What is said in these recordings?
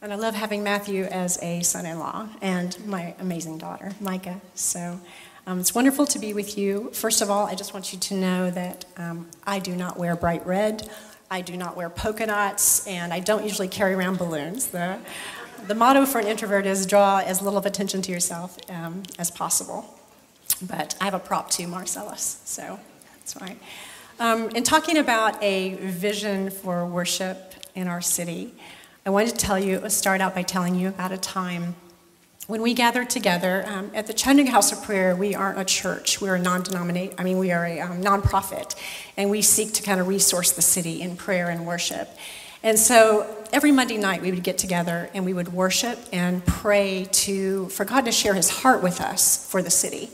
And I love having Matthew as a son-in-law and my amazing daughter, Micki. So it's wonderful to be with you. First of all, I just want you to know that I do not wear bright red. I do not wear polka dots, and I don't usually carry around balloons. The motto for an introvert is draw as little of attention to yourself as possible. But I have a prop too, Marcellus, so that's fine. In talking about a vision for worship in our city, I wanted to start out by telling you about a time when we gathered together at the Chattanooga House of Prayer. We aren't a church. We're a we are a nonprofit, and we seek to kind of resource the city in prayer and worship. And so every Monday night we would get together and we would worship and pray for God to share his heart with us for the city.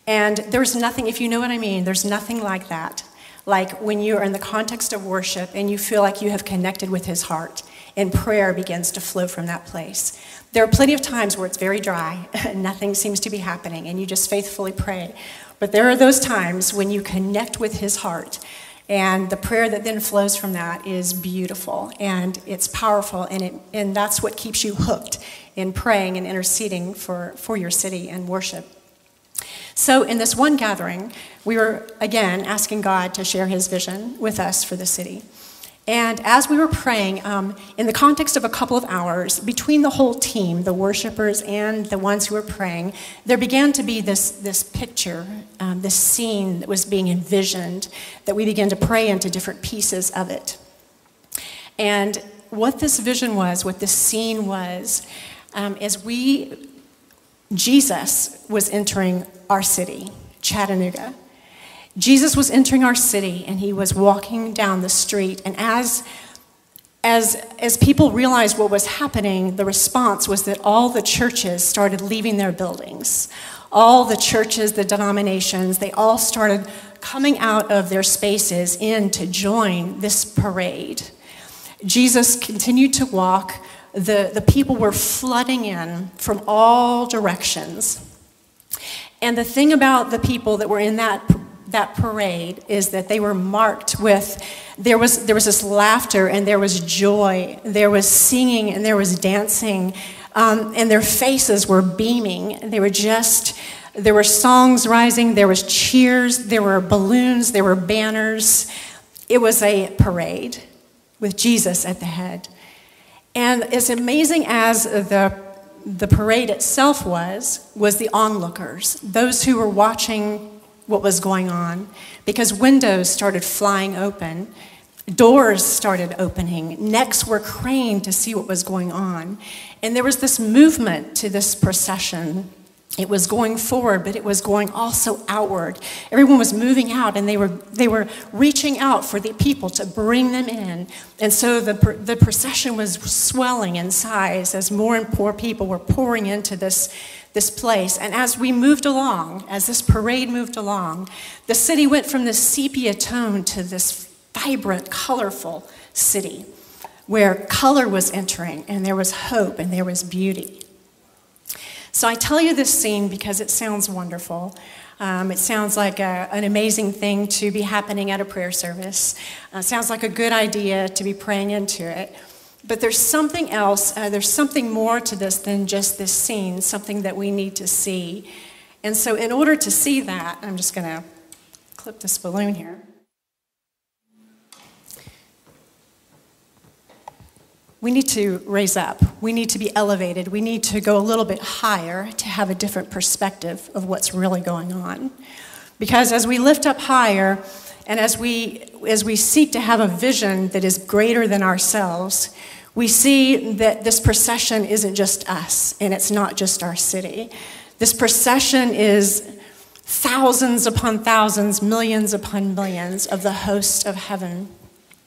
And there's nothing, if you know what I mean, there's nothing like that. Like when you're in the context of worship and you feel like you have connected with his heart, and prayer begins to flow from that place. There are plenty of times where it's very dry, and nothing seems to be happening, and you just faithfully pray. But there are those times when you connect with his heart, and the prayer that then flows from that is beautiful, and it's powerful, and that's what keeps you hooked in praying and interceding for your city and worship. So in this one gathering, we were, again, asking God to share his vision with us for the city. And as we were praying, in the context of a couple of hours, between the whole team, the worshipers and the ones who were praying, there began to be this picture, this scene that was being envisioned, that we began to pray into different pieces of it. And what this vision was, what this scene was, Jesus was entering our city, Chattanooga. Jesus was entering our city, and he was walking down the street. And as people realized what was happening, the response was that all the churches started leaving their buildings. All the churches, the denominations, they all started coming out of their spaces in to join this parade. Jesus continued to walk. The people were flooding in from all directions. And the thing about the people that were in that parade is that they were marked with, there was this laughter, and there was joy, there was singing, and there was dancing, and their faces were beaming. There were songs rising, there was cheers, there were balloons, there were banners. It was a parade with Jesus at the head. And as amazing as the parade itself was the onlookers, those who were watching what was going on, because windows started flying open, doors started opening, necks were craned to see what was going on. And there was this movement to this procession. It was going forward, but it was going also outward. Everyone was moving out, and they were reaching out for the people to bring them in. And so the procession was swelling in size as more and more people were pouring into this place. And as we moved along, as this parade moved along, the city went from this sepia tone to this vibrant, colorful city where color was entering, and there was hope, and there was beauty. So I tell you this scene because it sounds wonderful. It sounds like an amazing thing to be happening at a prayer service. It sounds like a good idea to be praying into it. But there's something else, there's something more to this than just this scene, something that we need to see. And so in order to see that, I'm just going to clip this balloon here. We need to raise up. We need to be elevated. We need to go a little bit higher to have a different perspective of what's really going on. Because as we lift up higher, and as we seek to have a vision that is greater than ourselves, we see that this procession isn't just us, and it's not just our city. This procession is thousands upon thousands, millions upon millions of the host of heaven.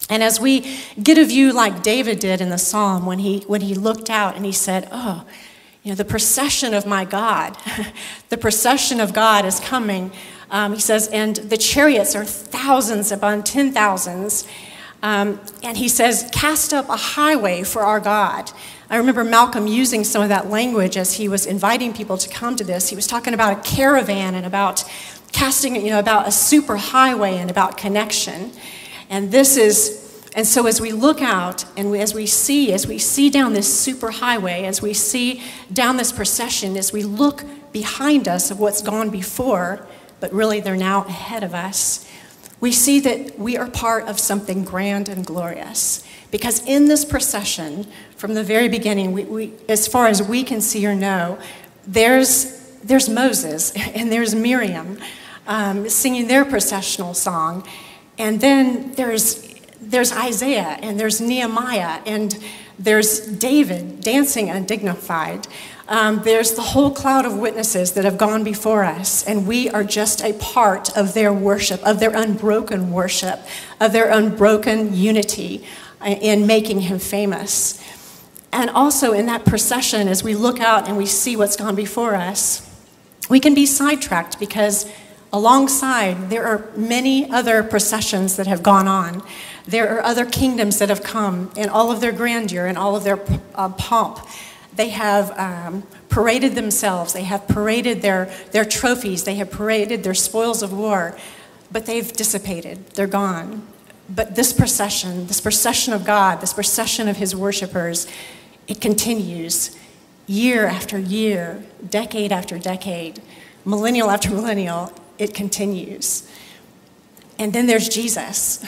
And as we get a view like David did in the Psalm when he looked out and he said, oh, the procession of my God, the procession of God is coming. He says, and the chariots are thousands upon 10,000s. And he says, cast up a highway for our God. I remember Malcolm using some of that language as he was inviting people to come to this. He was talking about a caravan and about casting, about a super highway and about connection. And this is And so as we look out and as we see down this super highway, as we see down this procession, as we look behind us of what's gone before, but really they're now ahead of us, we see that we are part of something grand and glorious. Because in this procession, from the very beginning, we as far as we can see or know, there's Moses and there's Miriam singing their processional song. And then there's Isaiah, and there's Nehemiah, and there's David dancing undignified. There's the whole cloud of witnesses that have gone before us, and we are just a part of their worship, of their unbroken worship, of their unbroken unity in making him famous. And also in that procession, as we look out and we see what's gone before us, we can be sidetracked because alongside, there are many other processions that have gone on. There are other kingdoms that have come in all of their grandeur and all of their pomp. They have paraded themselves. They have paraded their trophies. They have paraded their spoils of war. But they've dissipated. They're gone. But this procession of God, this procession of his worshipers, it continues year after year, decade after decade, millennial after millennial. It continues. And then there's Jesus.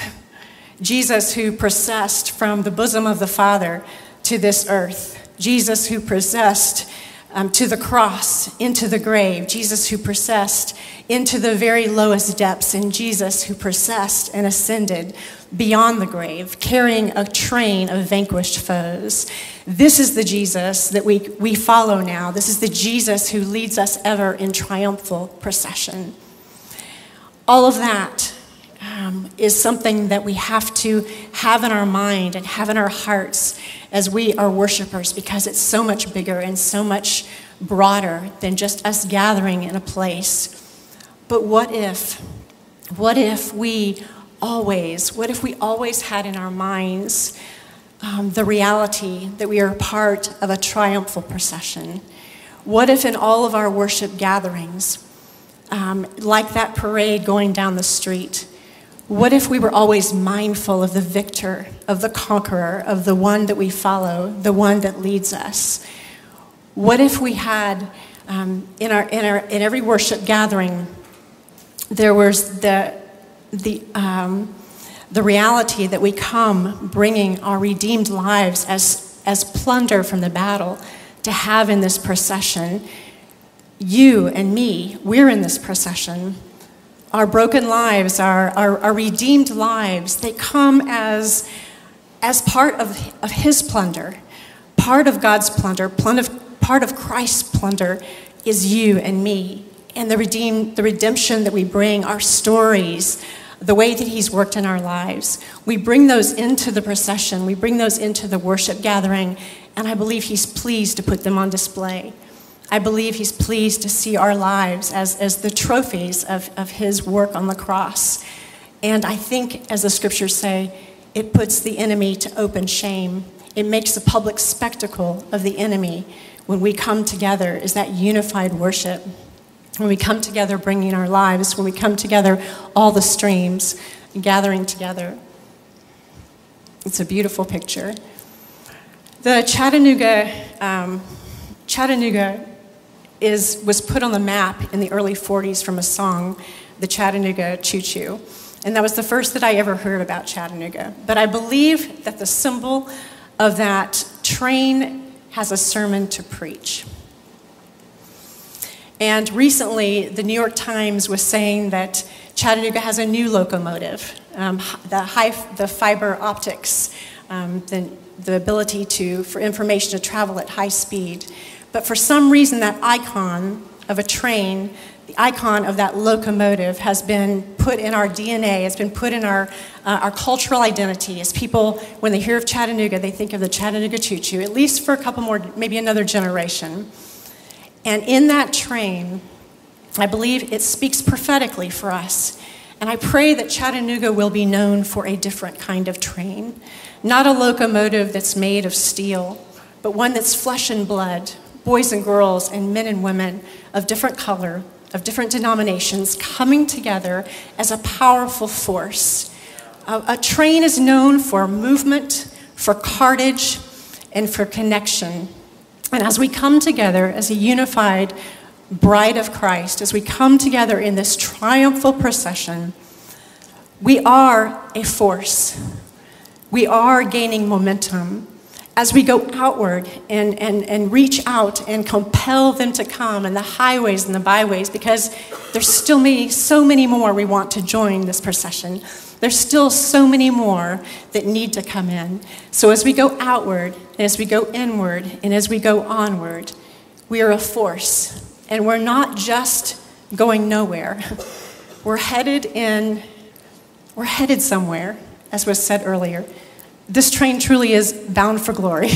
Jesus who processed from the bosom of the Father to this earth. Jesus who processed to the cross, into the grave. Jesus who processed into the very lowest depths. And Jesus who processed and ascended beyond the grave, carrying a train of vanquished foes. This is the Jesus that we follow now. This is the Jesus who leads us ever in triumphal procession. All of that is something that we have to have in our mind and have in our hearts as we are worshipers, because it's so much bigger and so much broader than just us gathering in a place. But what if we always had in our minds the reality that we are part of a triumphal procession? What if in all of our worship gatherings, like that parade going down the street, what if we were always mindful of the victor, of the conqueror, of the one that we follow, the one that leads us? What if we had, in every worship gathering, there was the reality that we come bringing our redeemed lives as plunder from the battle to have in this procession? You and me, we're in this procession. Our broken lives, our redeemed lives, they come as part of his plunder. Part of God's plunder, part of Christ's plunder is you and me. And the redemption that we bring, our stories, the way that he's worked in our lives. We bring those into the procession. We bring those into the worship gathering. And I believe he's pleased to put them on display. I believe he's pleased to see our lives as the trophies of his work on the cross. And I think, as the scriptures say, it puts the enemy to open shame. It makes a public spectacle of the enemy when we come together as that unified worship. When we come together bringing our lives, when we come together, all the streams, gathering together. It's a beautiful picture. The Chattanooga was put on the map in the early 40s from a song, the Chattanooga Choo Choo. And that was the first that I ever heard about Chattanooga. But I believe that the symbol of that train has a sermon to preach. And recently, the New York Times was saying that Chattanooga has a new locomotive, the fiber optics, the ability for information to travel at high speed. But for some reason, that icon of a train, the icon of that locomotive has been put in our DNA. It's been put in our cultural identity. As people, when they hear of Chattanooga, they think of the Chattanooga Choo Choo, at least for a couple more, maybe another generation. And in that train, I believe it speaks prophetically for us. And I pray that Chattanooga will be known for a different kind of train. Not a locomotive that's made of steel, but one that's flesh and blood, boys and girls and men and women of different color, of different denominations, coming together as a powerful force A train is known for movement, for cartage, and for connection. And as we come together as a unified bride of Christ, as we come together in this triumphal procession, we are a force. We are gaining momentum as we go outward and reach out and compel them to come in the highways and the byways, because there's still so many more we want to join this procession. There's still so many more that need to come in. So as we go outward, and as we go inward, and as we go onward, we are a force. And we're not just going nowhere. We're headed somewhere, as was said earlier. This train truly is bound for glory.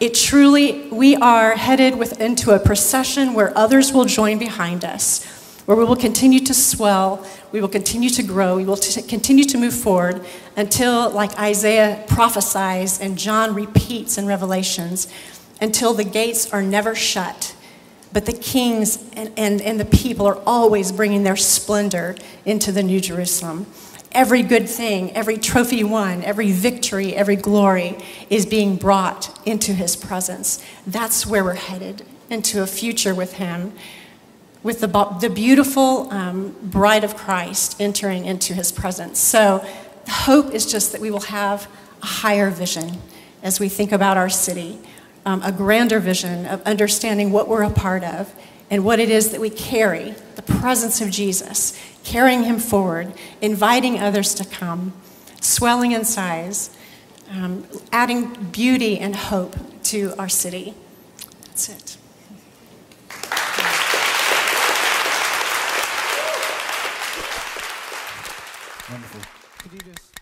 We are headed into a procession where others will join behind us, where we will continue to swell, we will continue to grow, we will continue to move forward until, like Isaiah prophesies and John repeats in Revelations, until the gates are never shut. But the kings and the people are always bringing their splendor into the New Jerusalem. Every good thing, every trophy won, every victory, every glory is being brought into his presence. That's where we're headed, into a future with him, with the beautiful bride of Christ entering into his presence. So the hope is just that we will have a higher vision as we think about our city, a grander vision of understanding what we're a part of and what it is that we carry, the presence of Jesus, carrying him forward, inviting others to come, swelling in size, adding beauty and hope to our city. That's it. Wonderful. Could you just